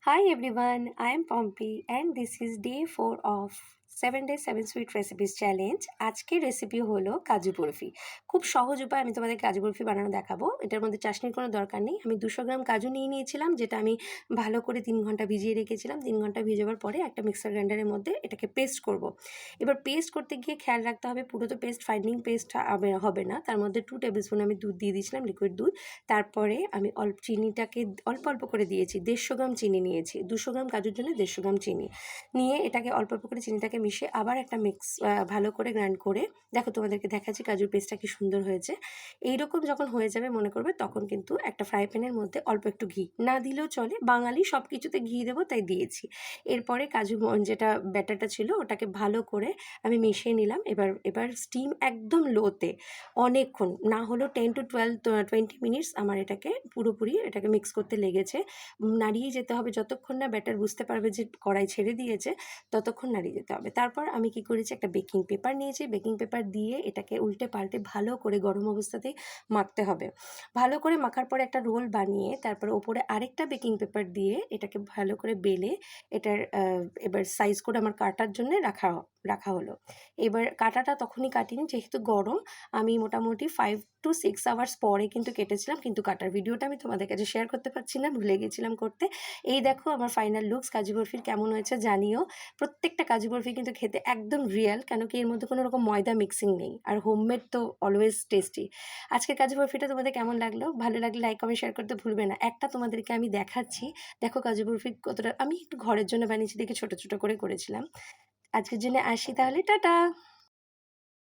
Hi everyone, I am Pompey and this is day 4 of 7 days 7 sweet recipes challenge. আজকের recipe হলো কাজু বরফি। খুব সহজ উপায় আমি তোমাদের কাজু বরফি বানানো দেখাবো। এটার মধ্যে চাশনির কোনো দরকার নেই। আমি 200 গ্রাম কাজু নিয়ে নিয়েছিলাম, যেটা আমি ভালো করে 3 ঘন্টা ভিজিয়ে রেখেছিলাম। 3 ঘন্টা ভিজাবার পরে একটা মিক্সার গ্রাইন্ডারের মধ্যে এটাকে পেস্ট করব। এবার পেস্ট করতে গিয়ে খেয়াল রাখতে হবে পুরো তো পেস্ট ফাইনিং পেস্ট হবে না। তার মধ্যে 2 টেবিলস্পুন আমি দুধ দিয়ে দিয়েছিলাম, লিকুইড দুধ। তারপরে আমি চিনিটাকে অল্প অল্প করে দিয়েছি। 150 গ্রাম চিনি নিয়েছি, 200 গ্রাম কাজুর জন্য 150 গ্রাম চিনি নিয়ে এটাকে অল্প অল্প করে চিনিটাকে মিশিয়ে আবার একটা ভালো করে গ্রাইন্ড করে দেখো, তোমাদেরকে দেখাচ্ছি কাজুর পেস্টটা কি সুন্দর হয়েছে। এইরকম যখন হয়ে যাবে মনে করবে, তখন কিন্তু একটা ফ্রাই প্যানের মধ্যে অল্প একটু ঘি, না দিলেও চলে, বাঙালি সব কিছুতে ঘি দেবো তাই দিয়েছি। এরপরে কাজু যেটা ব্যাটারটা ছিল ওটাকে ভালো করে আমি মিশিয়ে নিলাম। এবার স্টিম একদম লোতে অনেকক্ষণ, না হলেও 10 to 20 মিনিটস আমার পুরোপুরি এটাকে মিক্স করতে লেগেছে। নাড়িয়ে যেতে হবে যতক্ষণ না ব্যাটার বুঝতে পারবে যে কড়াই ছেড়ে দিয়েছে, ততক্ষণ নাড়িয়ে যেতে হবে। তারপর আমি কি করেছি, একটা বেকিং পেপার নিয়েছি, বেকিং পেপার দিয়ে এটাকে উল্টে পাল্টে ভালো করে গরম অবস্থাতেই মাখতে হবে। ভালো করে মাখার পরে একটা রোল বানিয়ে তারপর ওপরে আরেকটা বেকিং পেপার দিয়ে এটাকে ভালো করে বেলে এটার এবার সাইজ করে আমার কাটার জন্য রাখা হলো। এবার কাটাটা তখনই কাটিনি, যেহেতু গরম। আমি মোটামুটি 5 to 6 আওয়ার্স পরে কিন্তু কেটেছিলাম, কিন্তু কাটার ভিডিওটা আমি তোমাদের কাছে শেয়ার করতে পারছি না, ভুলে গেছিলাম করতে। এই দেখো আমার ফাইনাল লুকস কাজু বরফির, কেমন হয়েছে জানিও। প্রত্যেকটা কাজু বরফি কিন্তু খেতে একদম রিয়েল, কেন কি এর মধ্যে কোনো রকম ময়দা মিক্সিং নেই, আর হোমমেড তো অলওয়েজ টেস্টি। আজকের কাজু বরফিটা তোমাদের কেমন লাগলো? ভালো লাগলে লাইক কমেন্ট শেয়ার করতে ভুলবে না। একটা তোমাদেরকে আমি দেখাচ্ছি, দেখো কাজু বরফি কতটা আমি একটু ঘরের জন্য বানিয়েছি দেখে ছোট ছোট করে করেছিলাম। আজকের জন্য আসি তাহলে, টাটা।